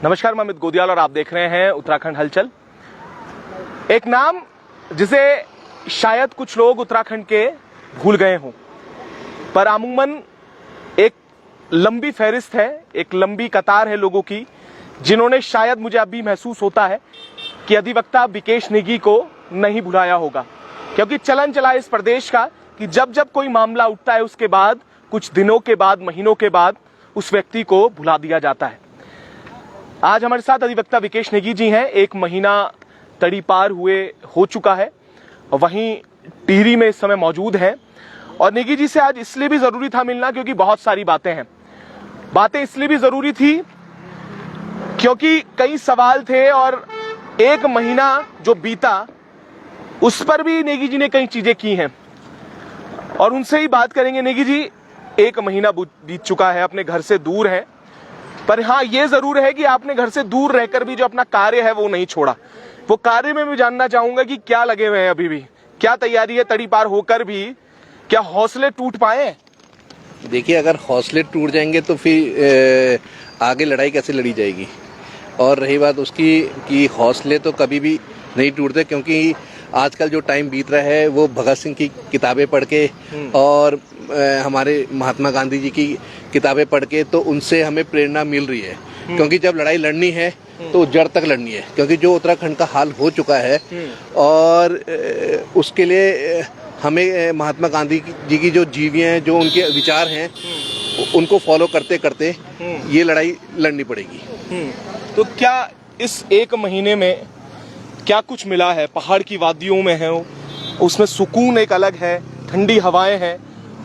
नमस्कार, मैं अमित गोदियाल और आप देख रहे हैं उत्तराखंड हलचल। एक नाम जिसे शायद कुछ लोग उत्तराखंड के भूल गए हों, पर अमूमन एक लंबी फहरिस्त है, एक लंबी कतार है लोगों की जिन्होंने शायद, मुझे अभी महसूस होता है कि अधिवक्ता विकेश नेगी को नहीं भुलाया होगा, क्योंकि चलन चला इस प्रदेश का कि जब जब कोई मामला उठता है उसके बाद कुछ दिनों के बाद, महीनों के बाद उस व्यक्ति को भुला दिया जाता है। आज हमारे साथ अधिवक्ता विकेश नेगी जी हैं। 1 महीना तड़ी पार हुए हो चुका है और वहीं टिहरी में इस समय मौजूद हैं। और नेगी जी से आज इसलिए भी जरूरी था मिलना क्योंकि बहुत सारी बातें हैं। बातें इसलिए भी जरूरी थी क्योंकि कई सवाल थे और 1 महीना जो बीता उस पर भी नेगी जी ने कई चीजें की हैं और उनसे ही बात करेंगे। नेगी जी, 1 महीना बीत चुका है, अपने घर से दूर है, पर हाँ ये जरूर है कि आपने घर से दूर रहकर भी जो अपना कार्य है वो नहीं छोड़ा। वो कार्य में भी जानना चाहूंगा कि क्या लगे हुए हैं, अभी भी क्या तैयारी है, तड़ी पार होकर भी क्या हौसले टूट पाए? देखिए, अगर हौसले टूट जाएंगे तो फिर आगे लड़ाई कैसे लड़ी जाएगी। और रही बात उसकी कि हौसले तो कभी भी नहीं टूटते, क्योंकि आजकल जो टाइम बीत रहा है वो भगत सिंह की किताबें पढ़ के और हमारे महात्मा गांधी जी की किताबें पढ़ के, तो उनसे हमें प्रेरणा मिल रही है। क्योंकि जब लड़ाई लड़नी है तो जड़ तक लड़नी है, क्योंकि जो उत्तराखंड का हाल हो चुका है और उसके लिए हमें महात्मा गांधी जी की जो जीवियाँ हैं, जो उनके विचार हैं, उनको फॉलो करते करते ये लड़ाई लड़नी पड़ेगी। तो क्या इस 1 महीने में क्या कुछ मिला है? पहाड़ की वादियों में है, उसमें सुकून एक अलग है, ठंडी हवाएं हैं,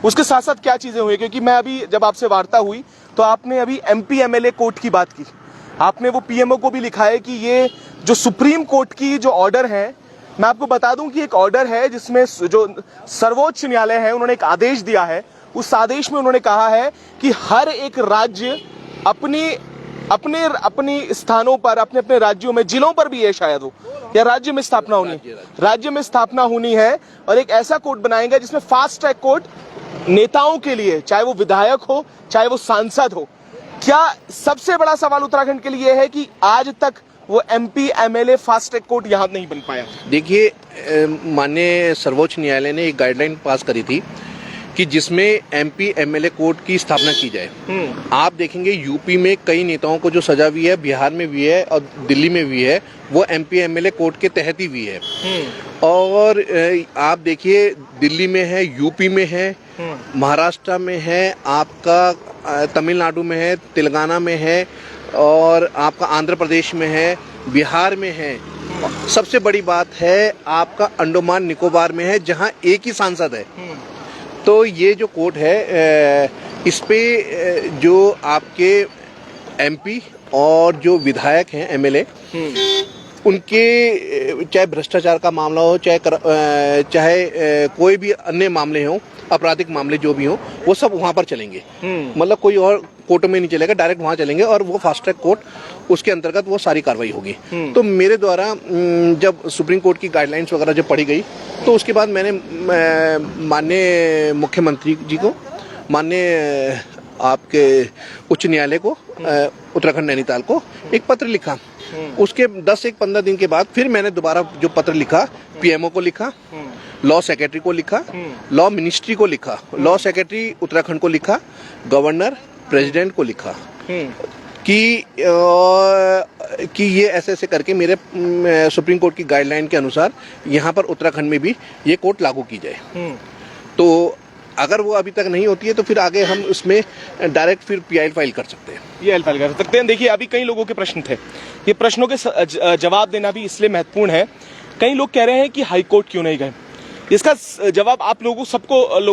उसके साथ साथ क्या चीजें हुई? क्योंकि मैं अभी जब आपसे वार्ता हुई तो आपने अभी MP MLA कोर्ट की बात की, आपने वो PMO को भी लिखा है कि ये जो सुप्रीम कोर्ट की जो ऑर्डर है, मैं आपको बता दूं कि एक ऑर्डर है जिसमें जो सर्वोच्च न्यायालय है उन्होंने एक आदेश दिया है। उस आदेश में उन्होंने कहा है कि हर एक राज्य अपनी स्थानों पर, अपने अपने राज्यों में, जिलों पर भी है शायद वो, या राज्य में स्थापना होनी है और एक ऐसा कोर्ट बनाएंगे जिसमें फास्ट ट्रैक कोर्ट नेताओं के लिए, चाहे वो विधायक हो चाहे वो सांसद हो। क्या सबसे बड़ा सवाल उत्तराखंड के लिए है कि आज तक वो MP MLA fast track court यहां नहीं बन पाया? देखिए, माननीय सर्वोच्च न्यायालय ने एक गाइडलाइन पास करी थी कि जिसमें MP MLA कोर्ट की स्थापना की जाए। आप देखेंगे यूपी में कई नेताओं को जो सजा हुई है, बिहार में भी है और दिल्ली में भी है, वो MP MLA कोर्ट के तहत ही भी है। और आप देखिए, दिल्ली में है, यूपी में है, महाराष्ट्र में है, आपका तमिलनाडु में है, तेलंगाना में है और आपका आंध्र प्रदेश में है, बिहार में है। सबसे बड़ी बात है आपका अंडमान निकोबार में है, जहां एक ही सांसद है। तो ये जो कोर्ट है, इस पे जो आपके MP और जो विधायक हैं MLA, उनके चाहे भ्रष्टाचार का मामला हो, चाहे कोई भी अन्य मामले हों, आपराधिक मामले जो भी हों, वो सब वहाँ पर चलेंगे। मतलब कोई और कोर्ट में नहीं चलेगा, डायरेक्ट वहाँ चलेंगे और वो फास्ट ट्रैक कोर्ट, उसके अंतर्गत वो सारी कार्रवाई होगी। तो मेरे द्वारा जब सुप्रीम कोर्ट की गाइडलाइंस वगैरह जब पढ़ी गई तो उसके बाद मैंने माननीय मुख्यमंत्री जी को, माननीय आपके उच्च न्यायालय को, उत्तराखंड नैनीताल को एक पत्र लिखा। उसके 10 से 15 दिन के बाद फिर मैंने दोबारा जो पत्र लिखा, PMO को लिखा, लॉ सेक्रेटरी को लिखा, लॉ मिनिस्ट्री को लिखा, लॉ सेक्रेटरी उत्तराखंड को लिखा, गवर्नर, प्रेसिडेंट को लिखा कि ये ऐसे करके मेरे सुप्रीम कोर्ट की गाइडलाइन के अनुसार यहाँ पर उत्तराखंड में भी ये कोर्ट लागू की जाए। तो अगर वो अभी तक नहीं होती है तो फिर आगे हम उसमें डायरेक्ट फिर PI फाइल कर सकते हैं। PI फाइल कर सकते हैं। देखिए, अभी कई लोगों के प्रश्न थे, ये प्रश्नों के जवाब देना भी इसलिए महत्वपूर्ण है। कई लोग कह रहे हैं कि हाई कोर्ट क्यों नहीं गए। इसका जवाब आप लोगों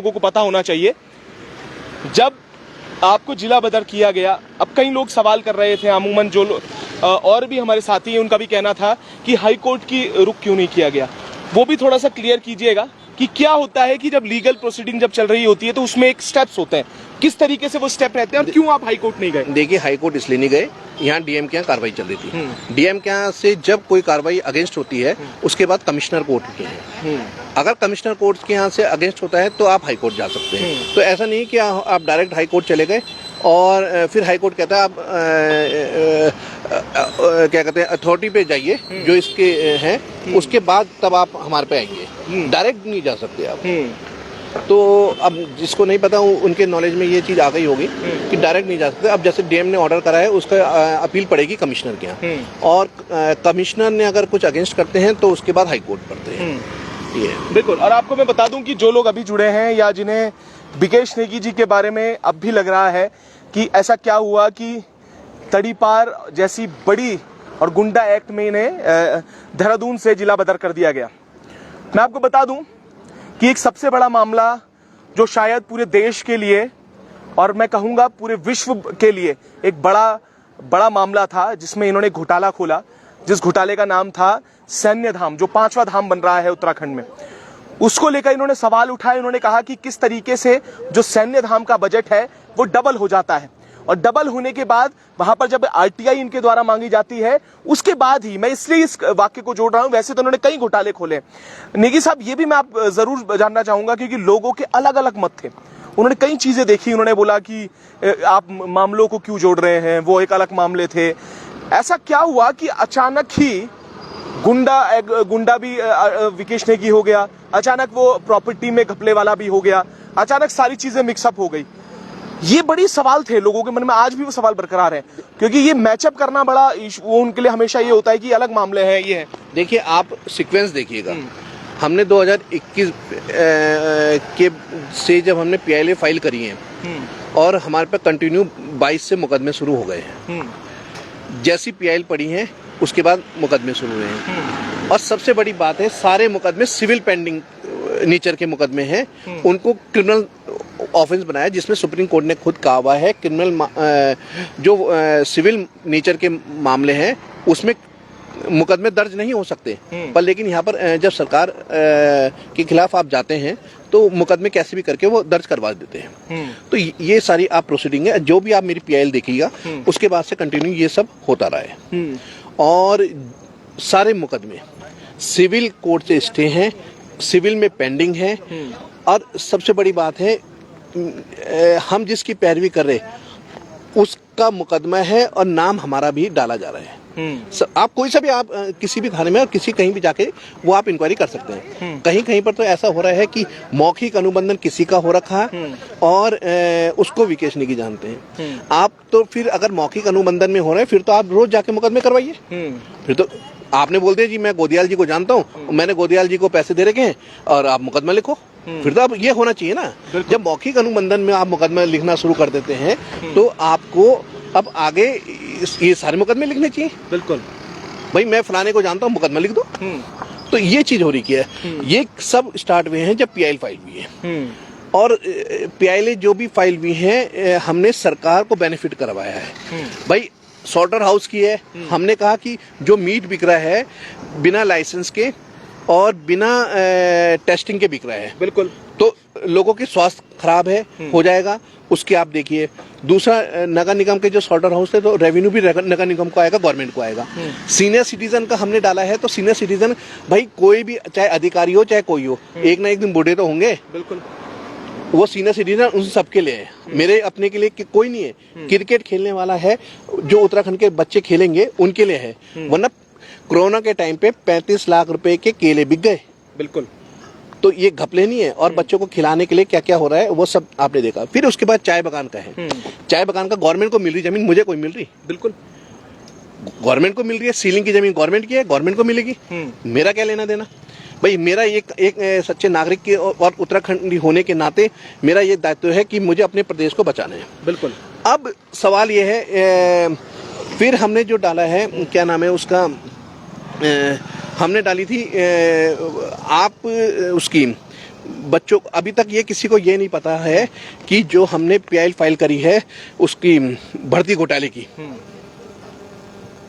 को पता होना चाहिए। जब आपको जिला बदर किया गया, अब कई लोग सवाल कर रहे थे, अमूमन जो और भी हमारे साथी हैं उनका भी कहना था कि हाई कोर्ट की रुख क्यों नहीं किया गया। वो भी थोड़ा सा क्लियर कीजिएगा कि क्या होता है कि जब लीगल प्रोसीडिंग जब चल रही होती है तो उसमें एक स्टेप्स होते हैं, किस तरीके से वो स्टेप रहते हैं और क्यों आप हाई कोर्ट नहीं गए? देखिए, हाई कोर्ट इसलिए नहीं गए, यहाँ DM के यहाँ कार्रवाई चल रही थी। DM के यहाँ से जब कोई कार्रवाई अगेंस्ट होती है उसके बाद कमिश्नर कोर्ट होते हैं। अगर कमिश्नर कोर्ट के यहाँ से अगेंस्ट होता है तो आप हाई कोर्ट जा सकते हैं। तो ऐसा नहीं कि आप डायरेक्ट हाई कोर्ट चले गए और फिर हाई कोर्ट कहता है आप क्या कहते हैं अथॉरिटी पे जाइए जो इसके हैं, उसके बाद तब आप हमारे पे आएंगे, डायरेक्ट नहीं जा सकते आप। तो अब जिसको नहीं पता उनके नॉलेज में ये चीज़ आ गई होगी कि डायरेक्ट नहीं जा सकते। अब जैसे डीएम ने ऑर्डर करा है, उसका अपील पड़ेगी कमिश्नर के यहाँ, और कमिश्नर ने अगर कुछ अगेंस्ट करते हैं तो उसके बाद हाई कोर्ट पढ़ते हैं। ये बिल्कुल। और आपको मैं बता दूं कि जो लोग अभी जुड़े हैं या जिन्हें बिकेश नेगी जी के बारे में अब भी लग रहा है कि ऐसा क्या हुआ कि तड़ीपार जैसी बड़ी और गुंडा एक्ट में इन्हें देहरादून से जिला बदर कर दिया गया, मैं आपको बता दूं कि एक सबसे बड़ा मामला जो शायद पूरे देश के लिए और मैं कहूंगा पूरे विश्व के लिए एक बड़ा मामला था, जिसमें इन्होंने घोटाला खोला, जिस घोटाले का नाम था सैन्य धाम, जो 5वां धाम बन रहा है उत्तराखंड में। उसको लेकर इन्होंने सवाल उठाए। इन्होंने कहा कि किस तरीके से जो सैन्य धाम का बजट है वो डबल हो जाता है, और डबल होने के बाद वहां पर जब आरटीआई इनके द्वारा मांगी जाती है, उसके बाद ही, मैं इसलिए इस वाक्य को जोड़ रहा हूं, वैसे तो उन्होंने कई घोटाले खोले। नेगी साहब, ये भी मैं आप जरूर जानना चाहूंगा क्योंकि लोगों के अलग अलग मत थे। उन्होंने कई चीजें देखी, उन्होंने बोला कि आप मामलों को क्यों जोड़ रहे हैं, वो एक अलग मामले थे। ऐसा क्या हुआ कि अचानक ही गुंडा भी विकेश नेगी हो गया, अचानक वो प्रॉपर्टी में घपले वाला भी हो गया, अचानक सारी चीजें मिक्सअप हो गई? ये बड़ी सवाल थे लोगों के मन में, आज भी वो सवाल बरकरार है, क्योंकि ये मैचअप करना बड़ा वो उनके लिए हमेशा ये होता है कि अलग मामले हैं ये है। देखिए, आप सीक्वेंस देखिएगा, हमने 2021 के से जब हमने पीआईएल फाइल करी है और हमारे पे कंटिन्यू 22 से मुकदमे शुरू हो गए हैं। जैसी पीआईएल पड़ी है उसके बाद मुकदमे शुरू हुए हैं, और सबसे बड़ी बात है सारे मुकदमे सिविल पेंडिंग नेचर के मुकदमे हैं, उनको क्रिमिनल ऑफेंस बनाया, जिसमें सुप्रीम कोर्ट ने खुद कहा हुआ है क्रिमिनल जो सिविल नेचर के मामले हैं उसमें मुकदमे दर्ज नहीं हो सकते। पर लेकिन यहाँ पर जब सरकार के खिलाफ आप जाते हैं तो मुकदमे कैसे भी करके वो दर्ज करवा देते हैं। तो ये सारी आप प्रोसीडिंग है, जो भी आप मेरी पीआईएल देखिएगा उसके बाद से कंटिन्यू ये सब होता रहा है, और सारे मुकदमे सिविल कोर्ट से स्टे हैं, सिविल में पेंडिंग है। और सबसे बड़ी बात है, हम जिसकी पैरवी कर रहे उसका मुकदमा है और नाम हमारा भी डाला जा रहा है। आप कोई सा भी आप किसी भी थाने में और किसी कहीं भी जाके वो आप इंक्वायरी कर सकते हैं। कहीं कहीं पर तो ऐसा हो रहा है कि मौखिक अनुबंधन किसी का हो रखा है और उसको विकेश नेगी जानते हैं। आप तो फिर अगर मौखिक अनुबंधन में हो रहे हैं फिर तो आप रोज जाके मुकदमे करवाइए। फिर तो आपने बोल दिया जी मैं गोदियाल जी को जानता हूँ, मैंने गोदियाल जी को पैसे दे रखे हैं और आप मुकदमा लिखो। फिर तो अब ये होना चाहिए ना, जब मौखिक अनुबंधन में आप मुकदमा लिखना शुरू कर देते हैं तो आपको अब आगे ये सारे मुकदमे लिखने चाहिए। बिल्कुल भाई, मैं फलाने को जानता हूँ, मुकदमा लिख दो। तो ये चीज हो रही है। ये सब स्टार्ट हुए हैं जब पीआईएल फाइल हुई है, और पीआईएल जो भी फाइल हुई है हमने सरकार को बेनिफिट करवाया है। भाई, सॉल्टर हाउस की है, हमने कहा कि जो मीट बिक रहा है बिना लाइसेंस के और बिना टेस्टिंग के बिक रहा है, बिल्कुल, तो लोगों के स्वास्थ्य खराब है, हो जाएगा। उसके आप देखिए, दूसरा नगर निगम के जो सॉल्टर हाउस है तो रेवेन्यू भी नगर निगम को आएगा, गवर्नमेंट को आएगा। सीनियर सिटीजन का हमने डाला है, तो सीनियर सिटीजन भाई कोई भी, चाहे अधिकारी हो चाहे कोई हो, एक ना एक दिन बूढ़े तो होंगे। बिल्कुल, वो सीनियर सिटीजन उन सबके लिए है, मेरे अपने के लिए कोई नहीं है। क्रिकेट खेलने वाला है, जो उत्तराखंड के बच्चे खेलेंगे उनके लिए है, वरना कोरोना के टाइम पे 35 लाख रुपए के केले बिक गए। बिल्कुल, तो ये घपले नहीं है। और बच्चों को खिलाने के लिए क्या क्या हो रहा है वो सब आपने देखा। फिर उसके बाद चाय बगान का है, चाय बगान का गवर्नमेंट को मिल रही जमीन, मुझे कोई मिल रही? बिल्कुल, गवर्नमेंट को मिल रही है। सीलिंग की जमीन गवर्नमेंट की है, गवर्नमेंट को मिलेगी, मेरा क्या लेना देना? भाई, मेरा एक सच्चे नागरिक के और उत्तराखंडी होने के नाते मेरा ये दायित्व है कि मुझे अपने प्रदेश को बचाना है। बिल्कुल। अब सवाल ये है, फिर हमने जो डाला है, क्या नाम है उसका, हमने डाली थी आप उसकी बच्चों, अभी तक ये किसी को ये नहीं पता है कि जो हमने पीआईएल फाइल करी है उसकी भर्ती घोटाले की,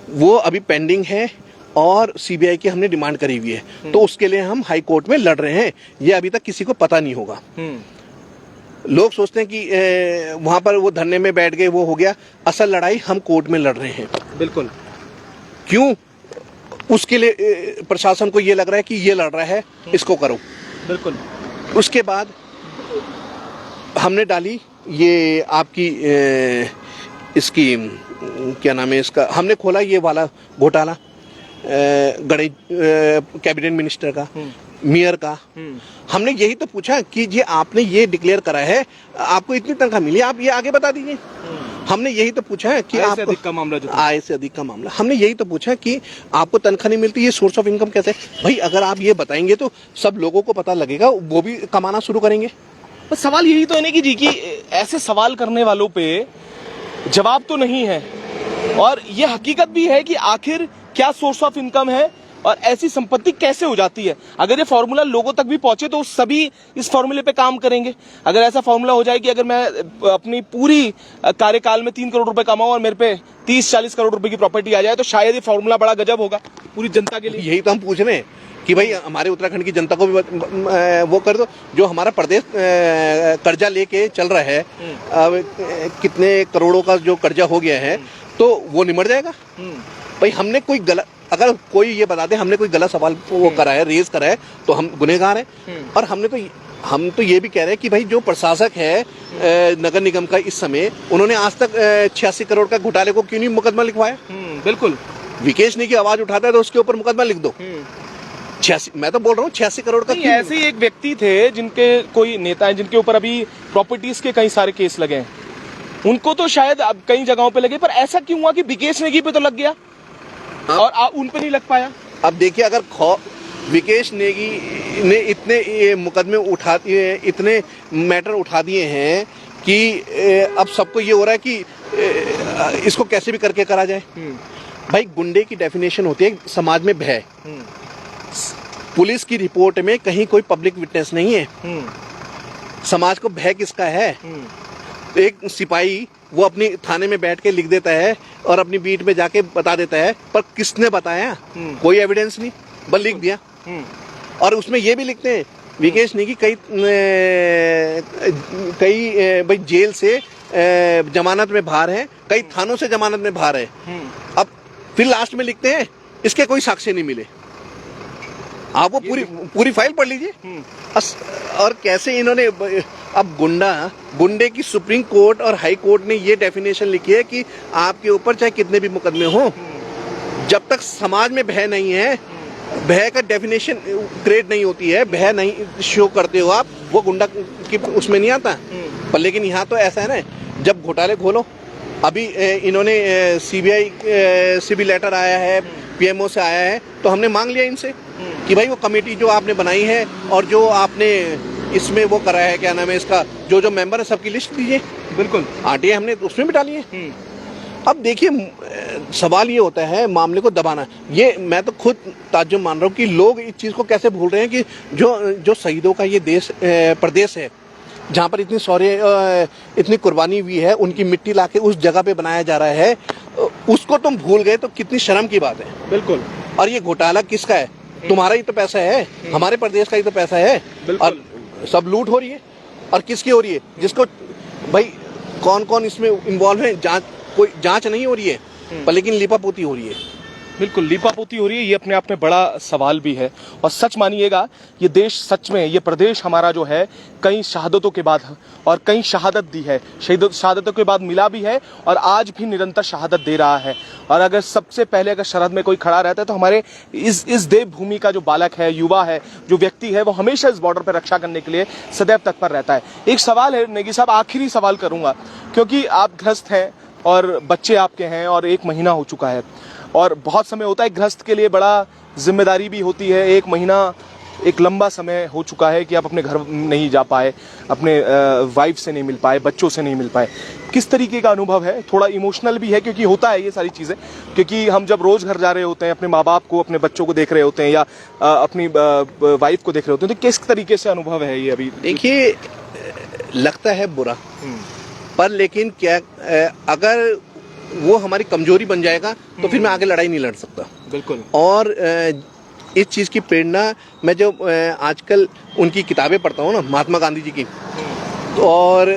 वो अभी पेंडिंग है और सीबीआई की हमने डिमांड करी हुई है। तो उसके लिए हम हाई कोर्ट में लड़ रहे हैं, ये अभी तक किसी को पता नहीं होगा। लोग सोचते हैं कि वहां पर वो धरने में बैठ गए, वो हो गया। असल लड़ाई हम कोर्ट में लड़ रहे हैं। बिल्कुल। क्यों? उसके लिए प्रशासन को ये लग रहा है कि ये लड़ रहा है, इसको करो। बिल्कुल। उसके बाद हमने डाली ये आपकी इसकी क्या नाम है इसका, हमने खोला ये वाला घोटाला गणेश कैबिनेट मिनिस्टर का, मेयर का। हमने यही तो पूछा कि ये आपने ये डिक्लेयर करा है, आपको इतनी तनख्वाह मिली, आप ये आगे बता दीजिए। हमने यही तो पूछा है कि आय से अधिक का मामला, जो आय से अधिक का मामला, हमने यही तो पूछा कि आपको तनख्वाह नहीं मिलती, ये सोर्स ऑफ इनकम कैसे? भाई अगर आप ये बताएंगे तो सब लोगों को पता लगेगा, वो भी कमाना शुरू करेंगे। बस सवाल यही तो है ना कि जी कि ऐसे सवाल करने वालों पे जवाब तो नहीं है, और ये हकीकत भी है कि आखिर क्या सोर्स ऑफ इनकम है और ऐसी संपत्ति कैसे हो जाती है। अगर ये फॉर्मूला लोगों तक भी पहुंचे तो सभी इस फॉर्मूले पे काम करेंगे। अगर ऐसा फॉर्मूला हो जाए कि अगर मैं अपनी पूरी कार्यकाल में 3 करोड़ रुपए कमाऊं और मेरे पे 30-40 करोड़ रुपए की प्रॉपर्टी आ जाए, तो शायद ये फॉर्मूला बड़ा गजब होगा पूरी जनता के लिए। यही तो हम पूछ रहे हैं कि भाई हमारे उत्तराखंड की जनता को भी वो कर दो, जो हमारा प्रदेश कर्जा लेके चल रहा है, कितने करोड़ों का जो कर्जा हो गया है, तो वो निमट जाएगा। भाई हमने कोई गलत, अगर कोई ये बता दे हमने कोई गलत सवाल वो करा है, रेज करा है, तो हम गुनहगार हैं। और हम तो ये भी कह रहे हैं कि भाई जो प्रशासक है नगर निगम का इस समय, उन्होंने आज तक 86 करोड़ का घोटाले को क्यों नहीं मुकदमा लिखवाया? बिल्कुल, विकेश ने की आवाज उठाता है तो उसके ऊपर मुकदमा लिख दो। 86, मैं तो बोल रहा हूँ 86 करोड़ का। ऐसे ही एक व्यक्ति थे जिनके कोई नेता है जिनके ऊपर अभी प्रॉपर्टीज के कई सारे केस लगे हैं, उनको तो शायद अब कई जगहों पे लगे, पर ऐसा क्यों हुआ कि विकेश नेगी पे तो लग गया और उन पे नहीं लग पाया? अब देखिए, अगर विकेश नेगी ने इतने मुकदमे उठा, इतने मैटर उठा दिए हैं कि अब सबको ये हो रहा है कि इसको कैसे भी करके करा जाए। भाई गुंडे की डेफिनेशन होती है समाज में भय। पुलिस की रिपोर्ट में कहीं कोई पब्लिक विटनेस नहीं है। समाज को भय किसका है? एक सिपाही वो अपनी थाने में बैठ के लिख देता है और अपनी बीट में जाके बता देता है, पर किसने बताया? कोई एविडेंस नहीं, बस लिख दिया। और उसमें ये भी लिखते हैं विकेश नेगी कई भाई जेल से जमानत में बाहर है, कई थानों से जमानत में बाहर है। अब फिर लास्ट में लिखते हैं इसके कोई साक्ष्य नहीं मिले। आप वो पूरी फाइल पढ़ लीजिए। और कैसे इन्होंने, अब गुंडे की सुप्रीम कोर्ट और हाई कोर्ट ने ये डेफिनेशन लिखी है कि आपके ऊपर चाहे कितने भी मुकदमे हो, जब तक समाज में भय नहीं है, भय का डेफिनेशन क्रिएट नहीं होती है, भय नहीं शो करते हो आप, वो गुंडा की उसमें नहीं आता। पर लेकिन यहाँ तो ऐसा है ना, जब घोटाले खोलो, अभी इन्होंने सीबीआई से भी लेटर आया है, पीएमओ से आया है, तो हमने मांग लिया इनसे कि भाई वो कमेटी जो आपने बनाई है और जो आपने इसमें वो करा है, क्या नाम है इसका, जो मेंबर है सबकी लिस्ट दीजिए। बिल्कुल, आरटीआई हमने उसमें भी डाली है। अब देखिए, सवाल ये होता है मामले को दबाना। ये मैं तो खुद ताज्जुब मान रहा हूँ कि लोग इस चीज़ को कैसे भूल रहे हैं कि जो शहीदों का ये प्रदेश है, जहाँ पर इतनी कुर्बानी हुई है, उनकी मिट्टी लाके उस जगह पे बनाया जा रहा है, उसको तुम भूल गए तो कितनी शर्म की बात है। बिल्कुल। और ये घोटाला किसका है? तुम्हारा ही तो पैसा है, हमारे प्रदेश का ही तो पैसा है, और सब लूट हो रही है। और किसकी हो रही है? जिसको भाई कौन कौन इसमें इन्वॉल्व है, कोई जांच नहीं हो रही है, पर लेकिन लिपापोती हो रही है। बिल्कुल, लिपापोती हो रही है। ये अपने आप में बड़ा सवाल भी है। और सच मानिएगा, ये देश सच में, ये प्रदेश हमारा जो है, कई शहादतों के बाद और कई शहादत दी है, शहादतों के बाद मिला भी है और आज भी निरंतर शहादत दे रहा है। और अगर सबसे पहले अगर सरहद में कोई खड़ा रहता है तो हमारे इस देवभूमि का जो बालक है, युवा है, जो व्यक्ति है, वो हमेशा इस बॉर्डर पर रक्षा करने के लिए सदैव तत्पर रहता है। एक सवाल है नेगी साहब, आखिरी सवाल करूंगा, क्योंकि आप गृहस्थ हैं और बच्चे आपके हैं और 1 महीना हो चुका है, और बहुत समय होता है गृहस्थ के लिए, बड़ा जिम्मेदारी भी होती है। 1 महीना एक लंबा समय हो चुका है कि आप अपने घर नहीं जा पाए, अपने वाइफ से नहीं मिल पाए, बच्चों से नहीं मिल पाए। किस तरीके का अनुभव है? थोड़ा इमोशनल भी है, क्योंकि होता है ये सारी चीज़ें, क्योंकि हम जब रोज़ घर जा रहे होते हैं, अपने माँ बाप को, अपने बच्चों को देख रहे होते हैं, या अपनी वाइफ को देख रहे होते हैं, तो किस तरीके से अनुभव है ये अभी? देखिए, लगता है बुरा, पर लेकिन क्या, अगर वो हमारी कमजोरी बन जाएगा तो फिर मैं आगे लड़ाई नहीं लड़ सकता। बिल्कुल। और इस चीज़ की प्रेरणा मैं जो आजकल उनकी किताबें पढ़ता हूँ ना, महात्मा गांधी जी की और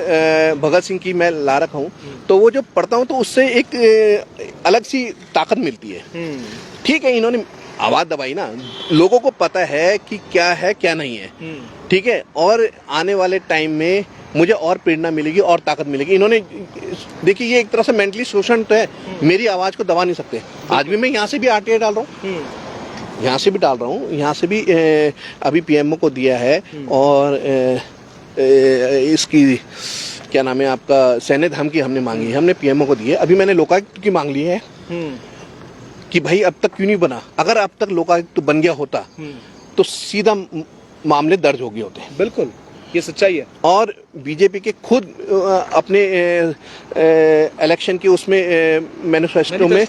भगत सिंह की मैं ला रखा हूँ, तो वो जो पढ़ता हूँ तो उससे एक अलग सी ताकत मिलती है। ठीक है, इन्होंने आवाज़ दबाई ना, लोगों को पता है कि क्या है क्या नहीं है, ठीक है। और आने वाले टाइम में मुझे और प्रेरणा मिलेगी और ताकत मिलेगी। इन्होंने देखिए, ये एक तरह से मेंटली शोषण तो है, मेरी आवाज को दबा नहीं सकते। आज भी मैं यहाँ से भी आरटीआई डाल रहा हूँ, यहाँ से भी डाल रहा हूँ, यहाँ से भी अभी पीएमओ को दिया है, और इसकी क्या नाम है आपका, सैन्य धर्म की हमने मांगी है, हमने पीएमओ को दी है। अभी मैंने लोकायुक्त की मांग ली है कि भाई अब तक क्यों नहीं बना। अगर अब तक लोकायुक्त बन गया होता तो सीधा मामले दर्ज हो गए होते। बिल्कुल, ये सच्चाई है। और बीजेपी के खुद अपने इलेक्शन के उसमें मैनिफेस्टो में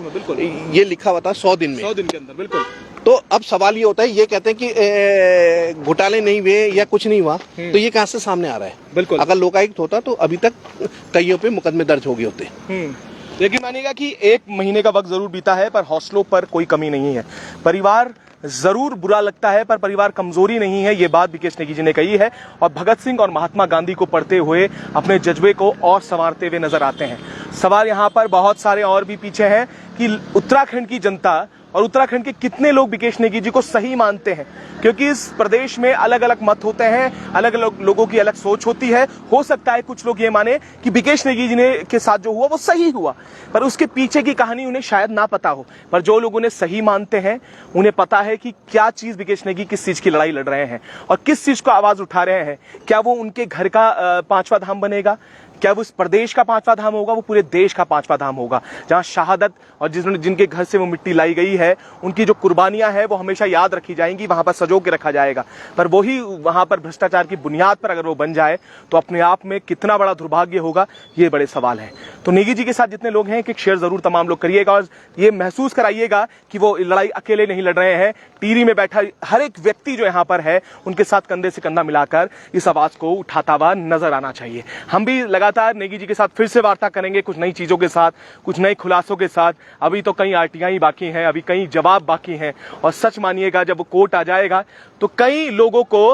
ये लिखा हुआ था 100 दिन में, 100 दिन के अंदर। बिल्कुल। तो अब सवाल ये होता है, ये कहते हैं कि घोटाले नहीं हुए या कुछ नहीं हुआ, तो ये कहां से सामने आ रहा है। बिल्कुल। अगर लोकायुक्त होता तो अभी तक कईयों पे मुकदमे दर्ज हो गए होते। लेकिन मानिएगा कि 1 महीने का वक्त जरूर बीता है, पर हौसलों पर कोई कमी नहीं है। परिवार जरूर बुरा लगता है, पर परिवार कमजोरी नहीं है, ये बात विकेश नेगी जी ने कही है। और भगत सिंह और महात्मा गांधी को पढ़ते हुए अपने जज्बे को और संवारते हुए नजर आते हैं। सवाल यहाँ पर बहुत सारे और भी पीछे हैं कि उत्तराखंड की जनता और उत्तराखंड के कितने लोग विकेश नेगी जी को सही मानते हैं, क्योंकि इस प्रदेश में अलग अलग मत होते हैं, अलग अलग लोगों की अलग सोच होती है। हो सकता है कुछ लोग ये माने कि विकेश नेगी जी ने के साथ जो हुआ वो सही हुआ, पर उसके पीछे की कहानी उन्हें शायद ना पता हो। पर जो लोग उन्हें सही मानते हैं, उन्हें पता है कि क्या चीज विकेश नेगी किस चीज की लड़ाई लड़ रहे हैं और किस चीज को आवाज उठा रहे हैं। क्या वो उनके घर का 5वां धाम बनेगा, क्या वो इस प्रदेश का 5वां धाम होगा, वो पूरे देश का 5वां धाम होगा, जहां शहादत और जिनके घर से वो मिट्टी लाई गई है, उनकी जो कुर्बानियां हैं वो हमेशा याद रखी जाएंगी, वहां पर सजो के रखा जाएगा। पर वही वहां पर भ्रष्टाचार की बुनियाद पर अगर वो बन जाए तो अपने आप में कितना बड़ा दुर्भाग्य होगा, ये बड़े सवाल है। तो नेगी जी के साथ जितने लोग हैं, एक शेयर जरूर तमाम लोग करिएगा और ये महसूस कराइएगा कि वो लड़ाई अकेले नहीं लड़ रहे हैं। टीरी में बैठा हर एक व्यक्ति जो यहाँ पर है, उनके साथ कंधे से कंधा मिलाकर इस आवाज को उठाता हुआ नजर आना चाहिए। हम भी लगातार नेगी जी के साथ फिर से वार्ता करेंगे, कुछ नई चीजों के साथ, कुछ नए खुलासों के साथ। अभी तो कई आरटीआई बाकी हैं, अभी कई जवाब बाकी हैं, और सच मानिएगा जब वो कोर्ट आ जाएगा तो कई लोगों को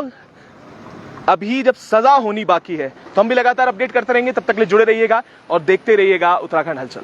अभी जब सजा होनी बाकी है। तो हम भी लगातार अपडेट करते रहेंगे, तब तक के लिए जुड़े रहिएगा और देखते रहिएगा उत्तराखंड हलचल।